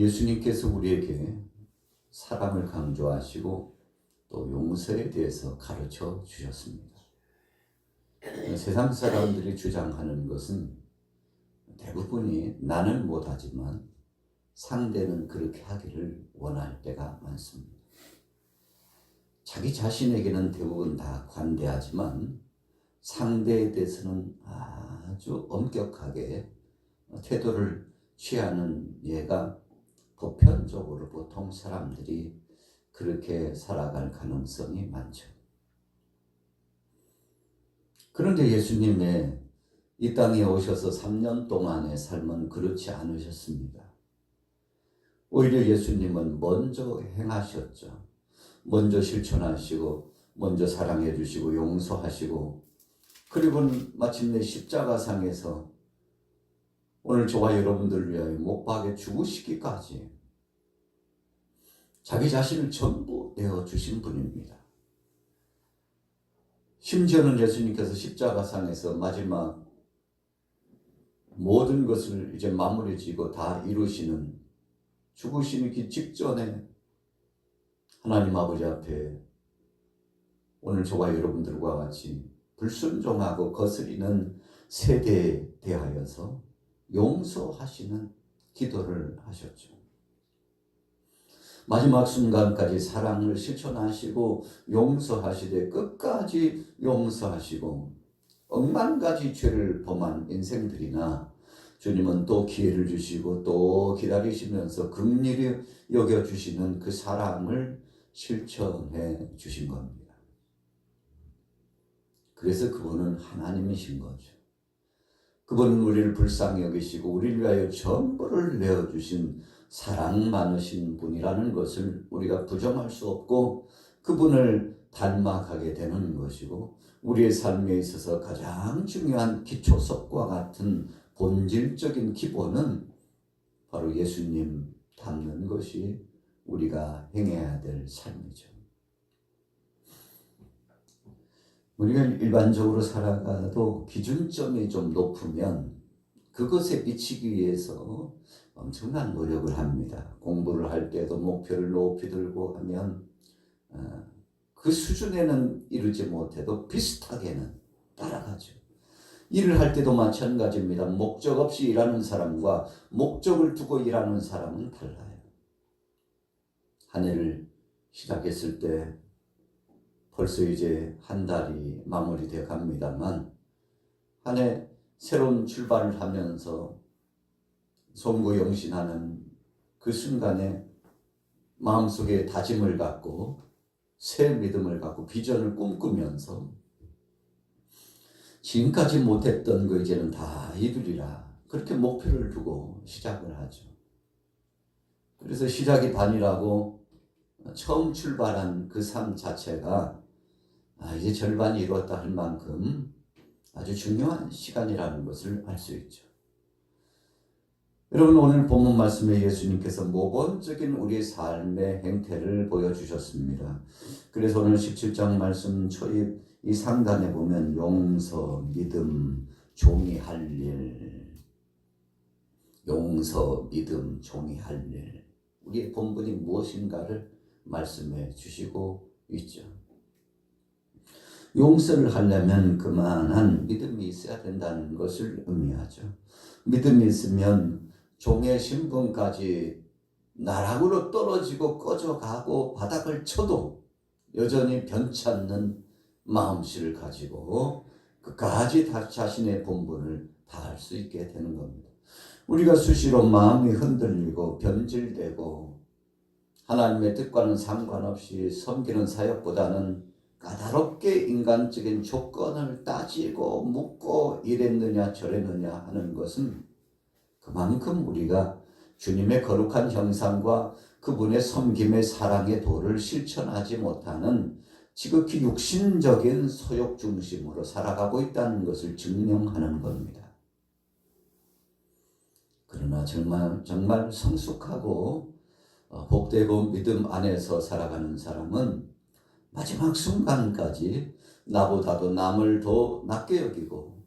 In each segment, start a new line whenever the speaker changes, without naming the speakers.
예수님께서 우리에게 사랑을 강조하시고 또 용서에 대해서 가르쳐 주셨습니다. 세상 사람들이 주장하는 것은 대부분이 나는 못하지만 상대는 그렇게 하기를 원할 때가 많습니다. 자기 자신에게는 대부분 다 관대하지만 상대에 대해서는 아주 엄격하게 태도를 취하는 예가 보편적으로 보통 사람들이 그렇게 살아갈 가능성이 많죠. 그런데 예수님의 이 땅에 오셔서 3년 동안의 삶은 그렇지 않으셨습니다. 오히려 예수님은 먼저 행하셨죠. 먼저 실천하시고 먼저 사랑해 주시고 용서하시고 그리고는 마침내 십자가상에서 오늘 저와 여러분들을 위하여 못 박에 죽으시기까지 자기 자신을 전부 내어주신 분입니다. 심지어는 예수님께서 십자가상에서 마지막 모든 것을 이제 마무리 지고 다 이루시는 죽으시기 직전에 하나님 아버지 앞에 오늘 저와 여러분들과 같이 불순종하고 거스리는 세대에 대하여서 용서하시는 기도를 하셨죠. 마지막 순간까지 사랑을 실천하시고 용서하시되 끝까지 용서하시고 억만 가지 죄를 범한 인생들이나 주님은 또 기회를 주시고 또 기다리시면서 긍휼히 여겨주시는 그 사랑을 실천해 주신 겁니다. 그래서 그분은 하나님이신 거죠. 그분은 우리를 불쌍히 여기시고 우리를 위하여 전부를 내어주신 사랑 많으신 분이라는 것을 우리가 부정할 수 없고 그분을 닮아가게 되는 것이고 우리의 삶에 있어서 가장 중요한 기초석과 같은 본질적인 기본은 바로 예수님 닮는 것이 우리가 행해야 될 삶이죠. 우리가 일반적으로 살아가도 기준점이 좀 높으면 그것에 미치기 위해서 엄청난 노력을 합니다. 공부를 할 때도 목표를 높이 들고 하면 그 수준에는 이르지 못해도 비슷하게는 따라가죠. 일을 할 때도 마찬가지입니다. 목적 없이 일하는 사람과 목적을 두고 일하는 사람은 달라요. 한 해를 시작했을 때 벌써 이제 한 달이 마무리되어 갑니다만 한 해 새로운 출발을 하면서 송구영신하는 그 순간에 마음속에 다짐을 갖고 새 믿음을 갖고 비전을 꿈꾸면서 지금까지 못했던 거 이제는 다 이루리라 그렇게 목표를 두고 시작을 하죠. 그래서 시작이 반이라고 처음 출발한 그 삶 자체가 이제 절반이 이루었다 할 만큼 아주 중요한 시간이라는 것을 알 수 있죠. 여러분 오늘 본문 말씀에 예수님께서 모범적인 우리의 삶의 행태를 보여주셨습니다. 그래서 오늘 17장 말씀 초입 이 상단에 보면 용서, 믿음, 종이 할 일, 용서, 믿음, 종이 할 일 우리의 본분이 무엇인가를 말씀해 주시고 있죠. 용서를 하려면 그만한 믿음이 있어야 된다는 것을 의미하죠. 믿음이 있으면 종의 신분까지 나락으로 떨어지고 꺼져가고 바닥을 쳐도 여전히 변치 않는 마음씨를 가지고 끝까지 자신의 본분을 다할 수 있게 되는 겁니다. 우리가 수시로 마음이 흔들리고 변질되고 하나님의 뜻과는 상관없이 섬기는 사역보다는 까다롭게 인간적인 조건을 따지고 묻고 이랬느냐 저랬느냐 하는 것은 그만큼 우리가 주님의 거룩한 형상과 그분의 섬김의 사랑의 도를 실천하지 못하는 지극히 육신적인 소욕 중심으로 살아가고 있다는 것을 증명하는 겁니다. 그러나 정말 성숙하고 복되고 믿음 안에서 살아가는 사람은 마지막 순간까지 나보다도 남을 더 낮게 여기고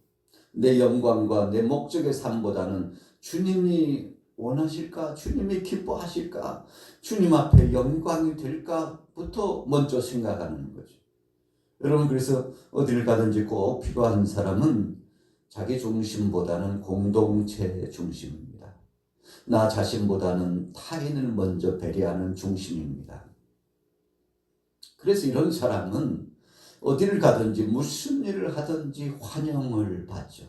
내 영광과 내 목적의 삶보다는 주님이 원하실까? 주님이 기뻐하실까? 주님 앞에 영광이 될까부터 먼저 생각하는 거죠. 여러분, 그래서 어디를 가든지 꼭 필요한 사람은 자기 중심보다는 공동체 중심입니다. 나 자신보다는 타인을 먼저 배려하는 중심입니다. 그래서 이런 사람은 어디를 가든지 무슨 일을 하든지 환영을 받죠.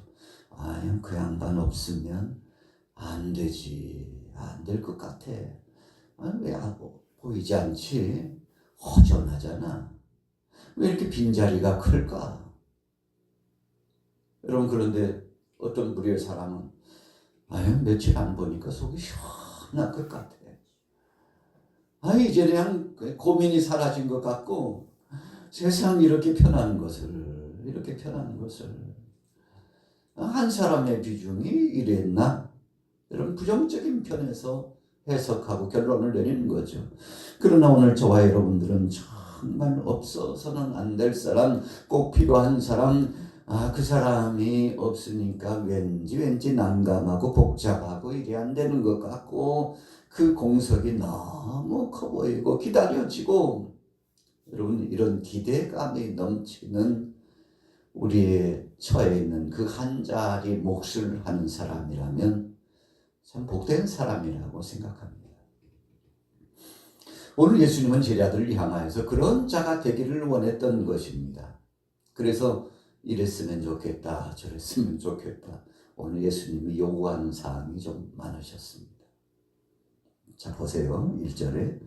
그 양반 없으면 안 되지. 안 될 것 같아. 왜 보이지 않지? 허전하잖아. 왜 이렇게 빈자리가 클까? 여러분, 그런데 어떤 부류의 사람은 며칠 안 보니까 속이 시원할 것 같아. 이제 그냥 고민이 사라진 것 같고 세상 이렇게 편한 것을 한 사람의 비중이 이랬나? 이런 부정적인 편에서 해석하고 결론을 내리는 거죠. 그러나 오늘 저와 여러분들은 정말 없어서는 안 될 사람, 꼭 필요한 사람, 그 사람이 없으니까 왠지 난감하고 복잡하고 일이 안 되는 것 같고 그 공석이 너무 커 보이고 기다려지고, 여러분, 이런 기대감이 넘치는 우리의 처해 있는 그 한 자리 몫을 하는 사람이라면 참 복된 사람이라고 생각합니다. 오늘 예수님은 제자들을 향하여서 그런 자가 되기를 원했던 것입니다. 그래서 이랬으면 좋겠다, 저랬으면 좋겠다. 오늘 예수님이 요구하는 사항이 좀 많으셨습니다. 자, 보세요. 1절에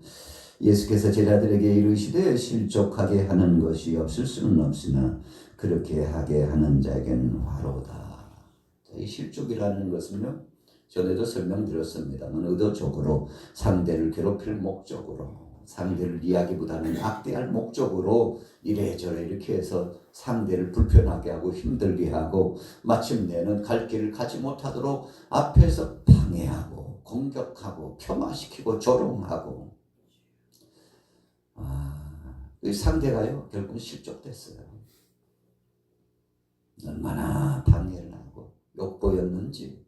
예수께서 제자들에게 이르시되 실족하게 하는 것이 없을 수는 없으나 그렇게 하게 하는 자에게는 화로다. 이 실족이라는 것은요, 전에도 설명드렸습니다만 의도적으로 상대를 괴롭힐 목적으로, 상대를 이야기보다는 악대할 목적으로 이래저래 이렇게 해서 상대를 불편하게 하고 힘들게 하고 마침내는 갈 길을 가지 못하도록 앞에서 방해하고 공격하고 폄하시키고 조롱하고, 이 상대가요 결국 실족됐어요. 얼마나 방해를 하고 욕보였는지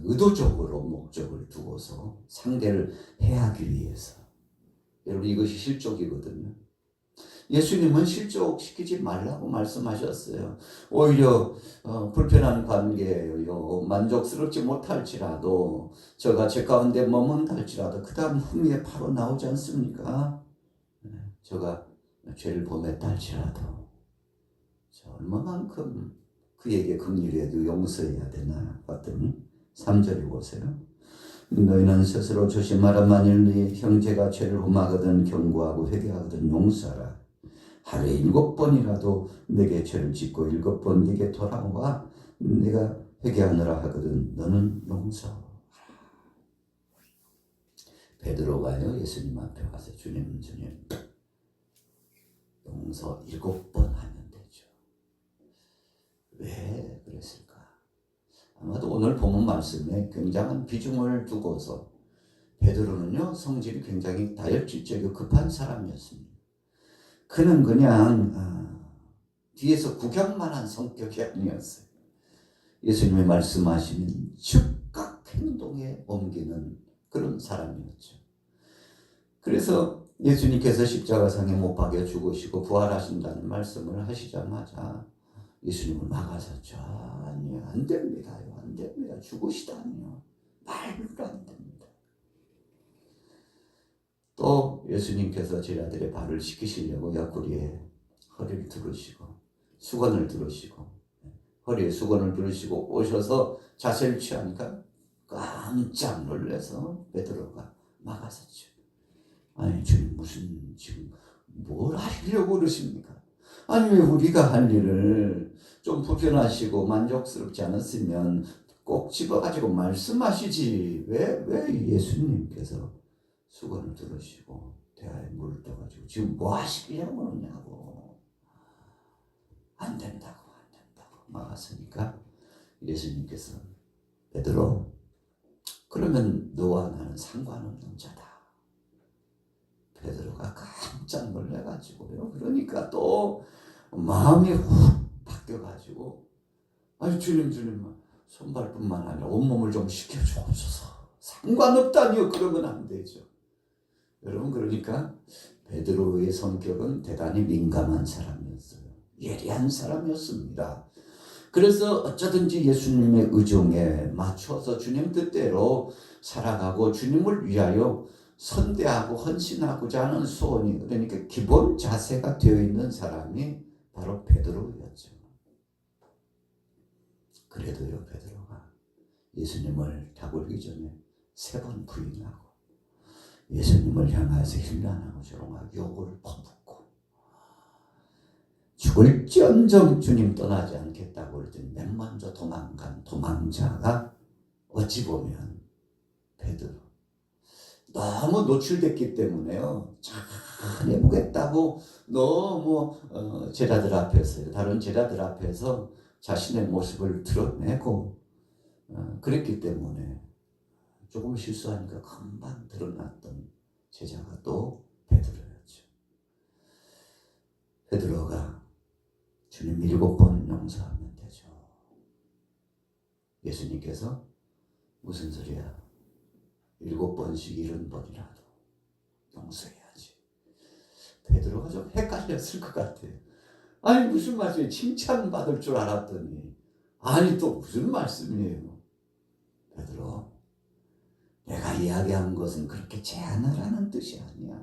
의도적으로 목적을 두고서 상대를 해하기 위해서. 여러분, 이것이 실족이거든요. 예수님은 실족시키지 말라고 말씀하셨어요. 오히려 불편한 관계예요. 만족스럽지 못할지라도 저가 제 가운데 머문달지라도 그 다음 후미에 바로 나오지 않습니까? 저가 죄를 범했다 할지라도 저 얼마만큼 그에게 긍휼해도 용서해야 되나 봤더니 3절에 보세요. 너희는 스스로 조심하라. 만일 네 형제가 죄를 범하거든 경고하고 회개하거든 용서하라. 하루에 7번이라도 내게 죄를 짓고 7번 네게 돌아와 내가 회개하느라 하거든 너는 용서하라. 베드로가요 예수님 앞에 가서 주님 용서 7번 하면 되죠. 왜 그랬을까? 아마도 오늘 본문 말씀에 굉장한 비중을 두고서, 베드로는요 성질이 굉장히 다혈질적이고 급한 사람이었습니다. 그는 그냥 뒤에서 구경만 한 성격이 아니었어요. 예수님이 말씀하시는 즉각 행동에 옮기는 그런 사람이었죠. 그래서 예수님께서 십자가상에 못 박여 죽으시고 부활하신다는 말씀을 하시자마자 예수님을 막아섰죠. 아니요, 안 됩니다요. 안 됩니다. 죽으시다니요. 말도 안 됩니다. 또 예수님께서 제자들의 발을 씻기시려고 옆구리에 허리를 두르시고 수건을 두르시고 허리에 수건을 두르시고 오셔서 자세를 취하니까 깜짝 놀라서 베드로가 막아섰죠. 아니, 주님 무슨 지금 뭘 하려고 그러십니까? 아니, 왜 우리가 할 일을 좀 불편하시고 만족스럽지 않았으면 꼭 집어가지고 말씀하시지. 왜 예수님께서 수건을 들으시고 대야에 물을 떠가지고 지금 뭐 하시려고 그러냐고. 안 된다고 막았으니까 예수님께서 베드로, 그러면 너와 나는 상관없는 자다. 베드로가 깜짝 놀래가지고요. 그러니까 또 마음이 훅 바뀌어가지고, 아니 주님 손발뿐만 아니라 온몸을 좀 씻겨주옵소서. 상관없다니요. 그러면 안 되죠. 여러분, 그러니까 베드로의 성격은 대단히 민감한 사람이었어요. 예리한 사람이었습니다. 그래서 어쩌든지 예수님의 의중에 맞춰서 주님 뜻대로 살아가고 주님을 위하여 선대하고 헌신하고자 하는 소원이, 그러니까 기본 자세가 되어 있는 사람이 바로 베드로였죠. 그래도요, 베드로가 예수님을 다굴기 전에 3번 부인하고 예수님을 향해서 힐난하고 조롱하고 욕을 퍼붓고 죽을지언정 주님 떠나지 않겠다고 그랬더니 맨 먼저 도망간 도망자가 어찌 보면 베드로. 너무 노출됐기 때문에요. 잘 해보겠다고 너무 제자들 앞에서, 다른 제자들 앞에서 자신의 모습을 드러내고 그랬기 때문에 조금 실수하니까 금방 드러났던 제자가 또 베드로였죠. 베드로가 주님 7번 용서하면 되죠. 예수님께서 무슨 소리야? 7번씩 70번이라도 용서해야지. 베드로가 좀 헷갈렸을 것 같아요. 아니 무슨 말씀이에요? 칭찬받을 줄 알았더니 아니 또 무슨 말씀이에요? 베드로, 내가 이야기한 것은 그렇게 제한하라는 뜻이 아니야.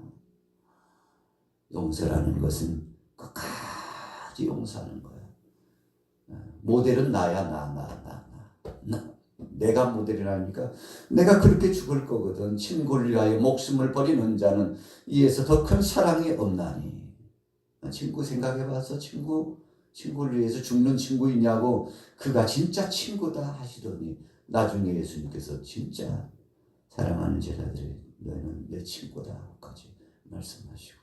용서라는 것은 끝까지 용서하는 거야. 모델은 나야. 나. 내가 모델이라니까 내가 그렇게 죽을 거거든. 친구를 위하여 목숨을 버리는 자는 이에서 더 큰 사랑이 없나니. 친구 생각해봤어? 친구를 위해서 죽는 친구 있냐고. 그가 진짜 친구다 하시더니 나중에 예수님께서 진짜 사랑하는 제자들이 너희는 내 친구다까지 말씀하시고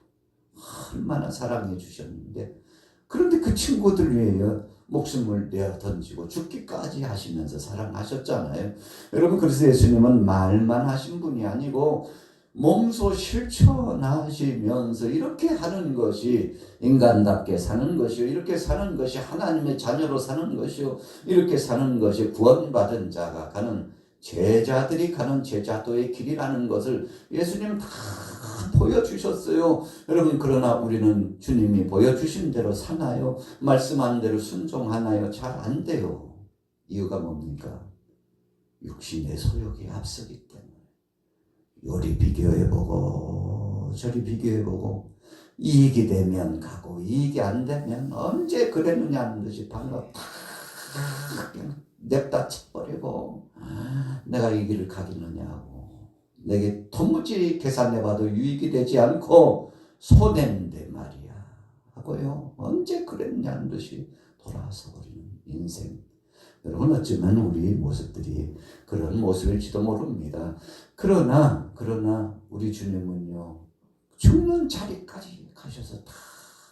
얼마나 사랑해 주셨는데, 그런데 그 친구들 위해 목숨을 내어 던지고 죽기까지 하시면서 사랑하셨잖아요. 여러분, 그래서 예수님은 말만 하신 분이 아니고 몸소 실천하시면서 이렇게 하는 것이 인간답게 사는 것이요, 이렇게 사는 것이 하나님의 자녀로 사는 것이요, 이렇게 사는 것이 구원받은 자가 가는, 제자들이 가는 제자도의 길이라는 것을 예수님 다 보여주셨어요. 여러분, 그러나 우리는 주님이 보여주신 대로 사나요? 말씀한 대로 순종하나요? 잘 안 돼요. 이유가 뭡니까? 육신의 소욕이 앞서기 때문에. 요리 비교해보고 저리 비교해보고 이익이 되면 가고 이익이 안 되면 언제 그랬느냐는 듯이 방금 탁 냅다 쳐버리고 내가 이 길을 가겠느냐고, 내게 도무지 계산해봐도 유익이 되지 않고 손해인데 말이야 하고요, 언제 그랬냐는 듯이 돌아서 버리는 인생. 여러분, 어쩌면 우리 모습들이 그런 모습일지도 모릅니다. 그러나 우리 주님은요, 죽는 자리까지 가셔서 다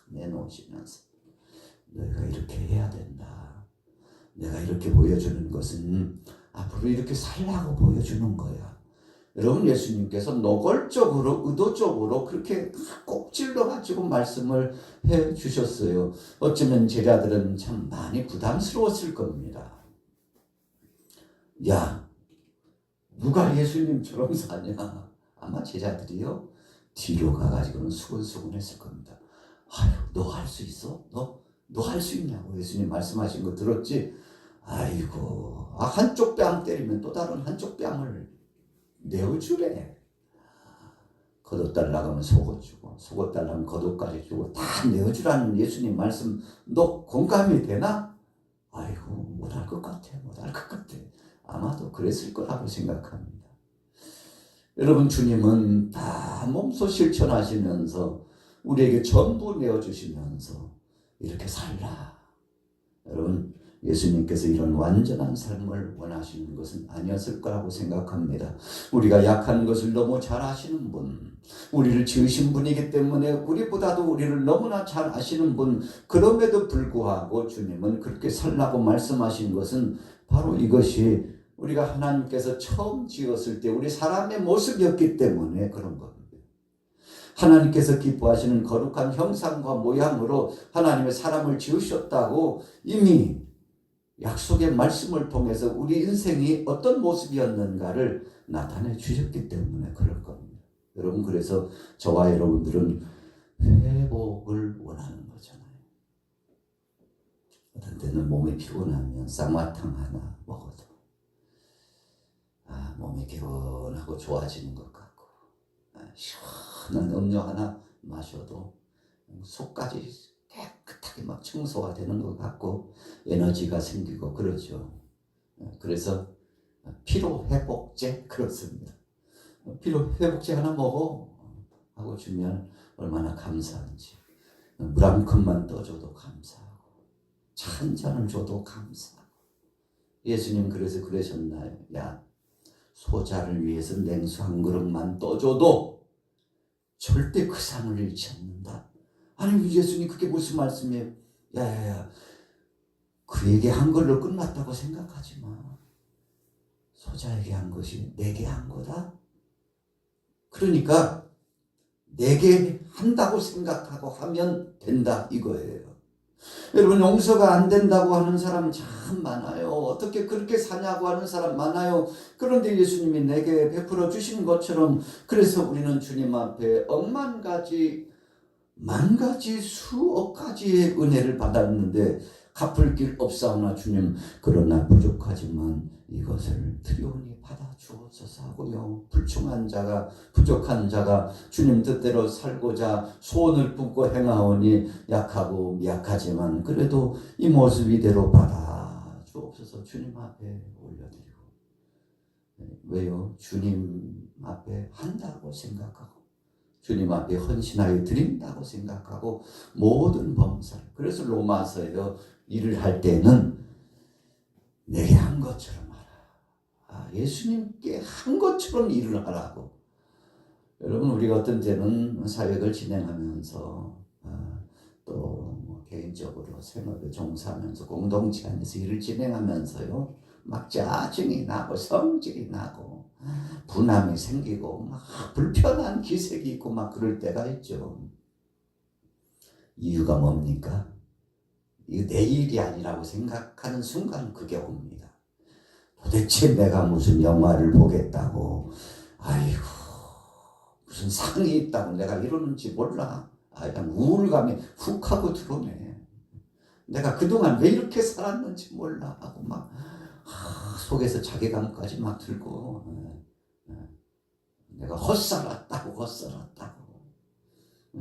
내놓으시면서 너희가 이렇게 해야 된다. 내가 이렇게 보여주는 것은 앞으로 이렇게 살라고 보여주는 거야. 여러분, 예수님께서 노골적으로 의도적으로 그렇게 꼭 찔러가지고 말씀을 해 주셨어요. 어쩌면 제자들은 참 많이 부담스러웠을 겁니다. 야, 누가 예수님처럼 사냐? 아마 제자들이요, 뒤로 가가지고는 수근수근했을 겁니다. 아유, 너 할 수 있어? 너 할 수 있냐고 예수님 말씀하신 거 들었지? 아이고, 한쪽 뺨 때리면 또 다른 한쪽 뺨을 내어주래. 겉옷 달라고 하면 속옷 주고, 속옷 달라면 겉옷까지 주고 다 내어주라는 예수님 말씀 너 공감이 되나? 아이고, 못할 것 같아. 아마도 그랬을 거라고 생각합니다. 여러분, 주님은 다 몸소 실천하시면서 우리에게 전부 내어주시면서 이렇게 살라. 여러분, 예수님께서 이런 완전한 삶을 원하시는 것은 아니었을 거라고 생각합니다. 우리가 약한 것을 너무 잘 아시는 분, 우리를 지으신 분이기 때문에 우리보다도 우리를 너무나 잘 아시는 분, 그럼에도 불구하고 주님은 그렇게 살라고 말씀하신 것은 바로 이것이 우리가 하나님께서 처음 지었을 때 우리 사람의 모습이었기 때문에 그런 겁니다. 하나님께서 기뻐하시는 거룩한 형상과 모양으로 하나님의 사람을 지으셨다고 이미 약속의 말씀을 통해서 우리 인생이 어떤 모습이었는가를 나타내 주셨기 때문에 그럴 겁니다. 여러분, 그래서 저와 여러분들은 회복을 원하는 거잖아요. 어떤 때는 몸이 피곤하면 쌍화탕 하나 먹어도 몸이 개운하고 좋아지는 것 같고, 시원한 음료 하나 마셔도 속까지 깨끗하게 막 청소가 되는 것 같고 에너지가 생기고 그러죠. 그래서 피로회복제 그렇습니다. 피로회복제 하나 먹어 하고 주면 얼마나 감사한지. 물 한 컵만 떠줘도 감사하고 차 한 잔을 줘도 감사하고. 예수님 그래서 그러셨나요? 야, 소자를 위해서 냉수 한 그릇만 떠줘도 절대 그 상을 잃지 않는다. 아니, 예수님 그게 무슨 말씀이에요? 야야야, 그에게 한 걸로 끝났다고 생각하지 마. 소자에게 한 것이 내게 한 거다. 그러니까 내게 한다고 생각하고 하면 된다 이거예요. 여러분, 용서가 안 된다고 하는 사람 참 많아요. 어떻게 그렇게 사냐고 하는 사람 많아요. 그런데 예수님이 내게 베풀어 주신 것처럼, 그래서 우리는 주님 앞에 억만 가지, 만 가지, 수억 가지의 은혜를 받았는데 갚을 길 없사오나 주님, 그러나 부족하지만 이것을 드리오니 받아 주옵소서 하고요. 불충한 자가, 부족한 자가 주님 뜻대로 살고자 소원을 품고 행하오니 약하고 미약하지만 그래도 이 모습 이대로 받아 주옵소서 주님 앞에 올려드리고. 왜요? 주님 앞에 한다고 생각하고 주님 앞에 헌신하여 드린다고 생각하고 모든 범사를. 그래서 로마서에요, 일을 할 때는 내게 한 것처럼 하라. 예수님께 한 것처럼 일을 하라고. 여러분, 우리가 어떤 때는 사역을 진행하면서 또 개인적으로 생업에 종사하면서 공동체 안에서 일을 진행하면서요, 막 짜증이 나고 성질이 나고 분함이 생기고 막 불편한 기색이 있고 막 그럴 때가 있죠. 이유가 뭡니까? 이거 내 일이 아니라고 생각하는 순간 그게 옵니다. 도대체 내가 무슨 영화를 보겠다고, 아이고 무슨 상이 있다고 내가 이러는지 몰라. 그냥 우울감이 훅 하고 들어오네. 내가 그동안 왜 이렇게 살았는지 몰라 하고 막 속에서 자괴감까지 막 들고, 내가 헛살았다고.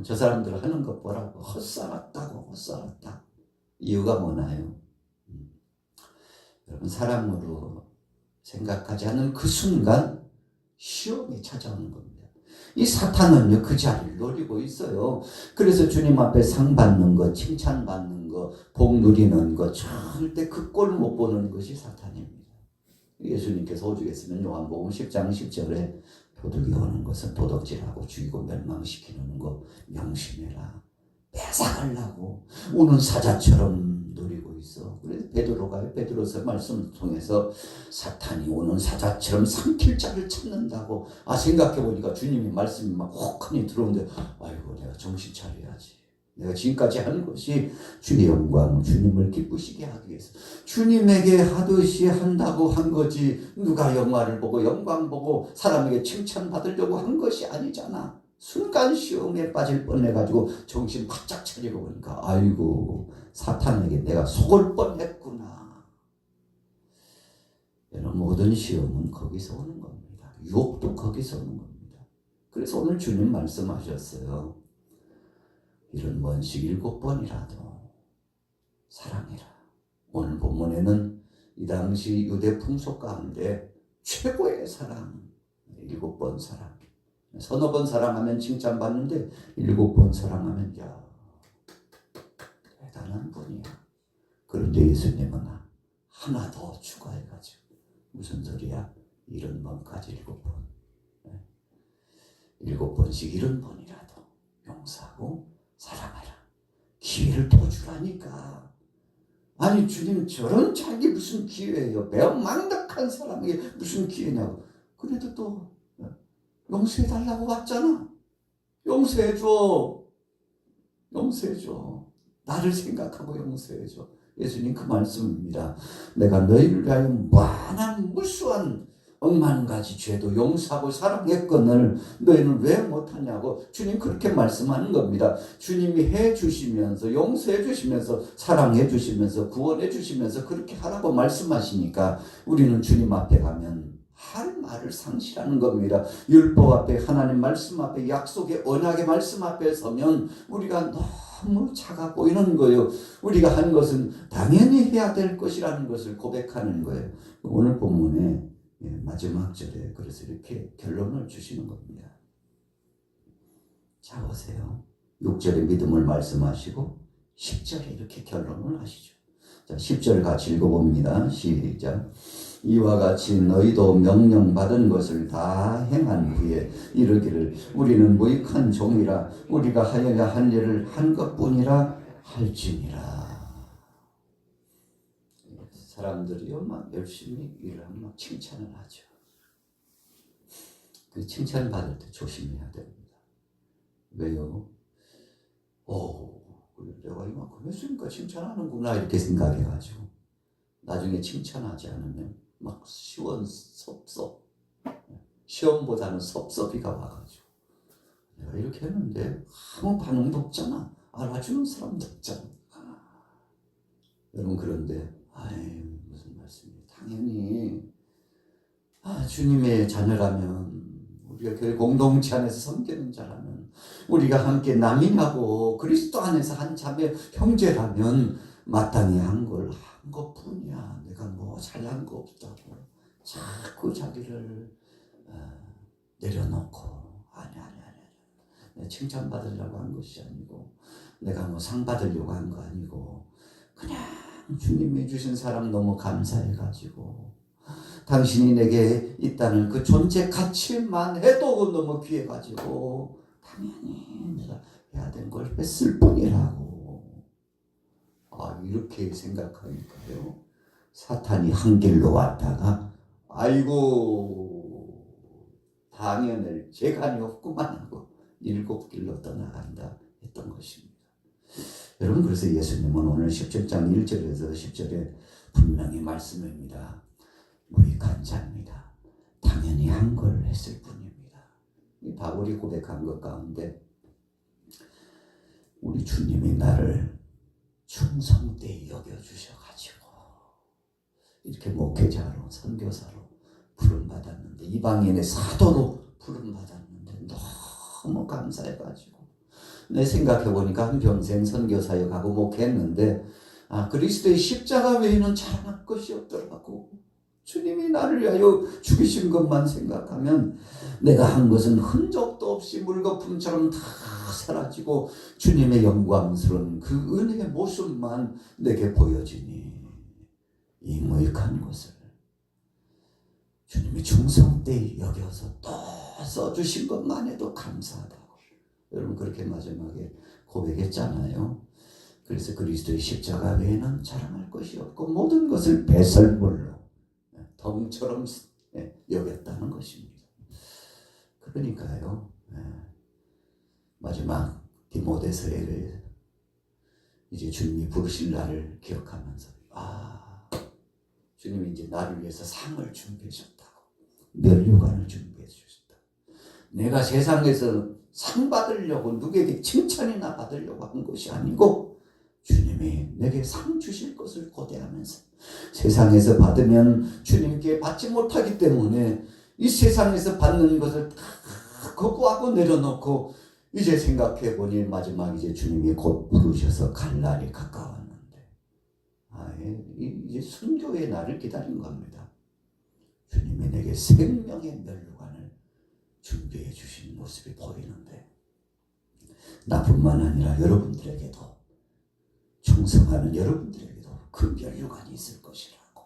저 사람들 하는 것 보라고. 헛살았다고. 이유가 뭐나요? 여러분, 사람으로 생각하지 않는 그 순간 시험이 찾아오는 겁니다. 이 사탄은요, 그 자리를 노리고 있어요. 그래서 주님 앞에 상 받는 것, 칭찬 받는 것, 복 누리는 것, 절대 그 꼴 못 보는 것이 사탄입니다. 예수님께서 오죽했으면 요한복음 10장 10절에 도둑이 오는 것은 도둑질하고 죽이고 멸망시키는 거 명심해라. 뺏어가려고 우는 사자처럼 노리고 있어. 그래서 베드로서 말씀을 통해서 사탄이 오는 사자처럼 삼킬 자를 찾는다고. 생각해보니까 주님이 말씀이 막 혹하니 들어오는데, 아이고 내가 정신 차려야지. 내가 지금까지 한 것이 주의 영광, 주님을 기쁘시게 하기 위해서 주님에게 하듯이 한다고 한 거지, 누가 영화를 보고 영광 보고 사람에게 칭찬받으려고 한 것이 아니잖아. 순간 시험에 빠질 뻔해가지고 정신 바짝 차리고 보니까 아이고 사탄에게 내가 속을 뻔했구나. 이런 모든 시험은 거기서 오는 겁니다. 유혹도 거기서 오는 겁니다. 그래서 오늘 주님 말씀하셨어요. 이런 번씩 7번이라도 사랑해라. 오늘 본문에는 이 당시 유대 풍속 가운데 최고의 사랑, 7번 사랑. 서너 번 사랑하면 칭찬받는데 7번 사랑하면 야, 대단한 분이야. 그런데 예수님은 하나 더 추가해가지고 무슨 소리야? 70번까지 7번. 7번씩 70번이라도 용서하고 사랑하라. 기회를 더 주라니까. 아니 주님, 저런 자기 무슨 기회예요? 배은망덕한 사람에게 무슨 기회냐고. 그래도 또 용서해달라고 왔잖아. 용서해줘. 나를 생각하고 용서해줘. 예수님 그 말씀입니다. 내가 너희를 위하여 무한한 무수한 억만 가지 죄도 용서하고 사랑했거늘 너희는 왜 못하냐고 주님 그렇게 말씀하는 겁니다. 주님이 해주시면서 용서해 주시면서 사랑해 주시면서 구원해 주시면서 그렇게 하라고 말씀하시니까 우리는 주님 앞에 가면 할 말을 상실하는 겁니다. 율법 앞에 하나님 말씀 앞에 약속의 언약의 말씀 앞에 서면 우리가 너무 작아 보이는 거예요. 우리가 한 것은 당연히 해야 될 것이라는 것을 고백하는 거예요. 오늘 본문에 마지막 절에 그래서 이렇게 결론을 주시는 겁니다. 자 보세요. 6절에 믿음을 말씀하시고 10절에 이렇게 결론을 하시죠. 자 10절 같이 읽어봅니다. 시작. 이와 같이 너희도 명령받은 것을 다 행한 후에 이르기를 우리는 무익한 종이라 우리가 하여야 할 일을 한 것뿐이라 할지니라. 사람들이요 막 열심히 일을 하면 막 칭찬을 하죠. 그 칭찬 받을 때 조심해야 됩니다. 왜요? 내가 이만큼 했으니까 칭찬하는구나 이렇게 생각해가지고 나중에 칭찬하지 않으면 막 섭섭 시험보다는 섭섭이가 와가지고 내가 이렇게 했는데 아무 반응도 없잖아. 알아주는 사람도 없잖아. 여러분 그런데 무슨 말씀이에요. 당연히 주님의 자녀라면 우리가 교회 공동체 안에서 섬기는 자라면 우리가 함께 남인하고 그리스도 안에서 한 자매 형제라면 마땅히 한 걸 한 것뿐이야. 내가 뭐 잘한 거 없다고 자꾸 자기를 내려놓고 아니 내가 칭찬 받으려고 한 것이 아니고 내가 뭐 상 받으려고 한 거 아니고 그냥 주님이 주신 사랑 너무 감사해가지고 당신이 내게 있다는 그 존재 가치만 해도 너무 귀해가지고 당연히 내가 해야 된 걸 했을 뿐이라고 이렇게 생각하니까요 사탄이 한 길로 왔다가 아이고 방연을 재간이 없구만 하고 7길로 떠나간다 했던 것입니다. 여러분 그래서 예수님은 오늘 17장 1절에서 10절에 분명히 말씀합니다. 무익한 자입니다. 당연히 한 걸 했을 뿐입니다. 이 바울이 고백한 것 가운데 우리 주님이 나를 충성되이 여겨주셔가지고 이렇게 목회자로 선교사로 부름받았는데 이방인의 사도로 부름받았는데 너무 감사해가지고 내 생각해보니까 한평생 선교사역하고 목회했는데 그리스도의 십자가 외에는 자랑할 것이 없더라고. 주님이 나를 위하여 죽이신 것만 생각하면 내가 한 것은 흔적도 없이 물거품처럼 다 사라지고 주님의 영광스러운 그 은혜의 모습만 내게 보여지니 이 무익한 것을 주님이 충성되이 여겨서 또 써주신 것만 해도 감사하다고 여러분 그렇게 마지막에 고백했잖아요. 그래서 그리스도의 십자가 외에는 자랑할 것이 없고 모든 것을 배설물로 덩처럼 여겼다는 것입니다. 그러니까요 마지막 디모데서에 이제 주님이 부르실 날을 기억하면서 주님이 이제 나를 위해서 상을 준비해 줬다고 면류관을 준비해 주셨다. 내가 세상에서 상 받으려고 누구에게 칭찬이나 받으려고 한 것이 아니고 주님이 내게 상 주실 것을 고대하면서 세상에서 받으면 주님께 받지 못하기 때문에 이 세상에서 받는 것을 다 거부하고 내려놓고 이제 생각해보니 마지막 이제 주님이 곧 부르셔서 갈 날이 가까웠는데 이제 순교의 날을 기다린 겁니다. 주님이 내게 생명의 면류관을 준비해 주신 모습이 보이는데 나뿐만 아니라 여러분들에게도 충성하는 여러분들에게도 그 면류관이 있을 것이라고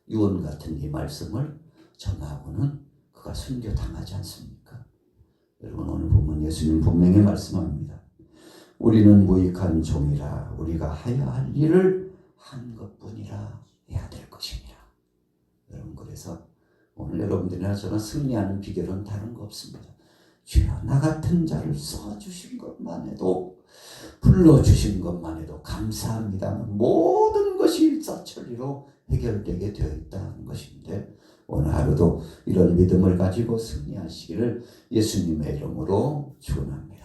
유언 같은 이 말씀을 전하고는 그가 순교당하지 않습니까? 여러분 오늘 보면 예수님 분명히 말씀합니다. 우리는 무익한 종이라 우리가 해야 할 일을 한 것뿐이라 해야 될 것이니라. 여러분 그래서 오늘 여러분들이나 저나 승리하는 비결은 다른 거 없습니다. 주여 나 같은 자를 써주신 것만 해도 불러주신 것만 해도 감사합니다. 모든 것이 일사천리로 해결되게 되어 있다는 것인데 오늘 하루도 이런 믿음을 가지고 승리하시기를 예수님의 이름으로 축원합니다.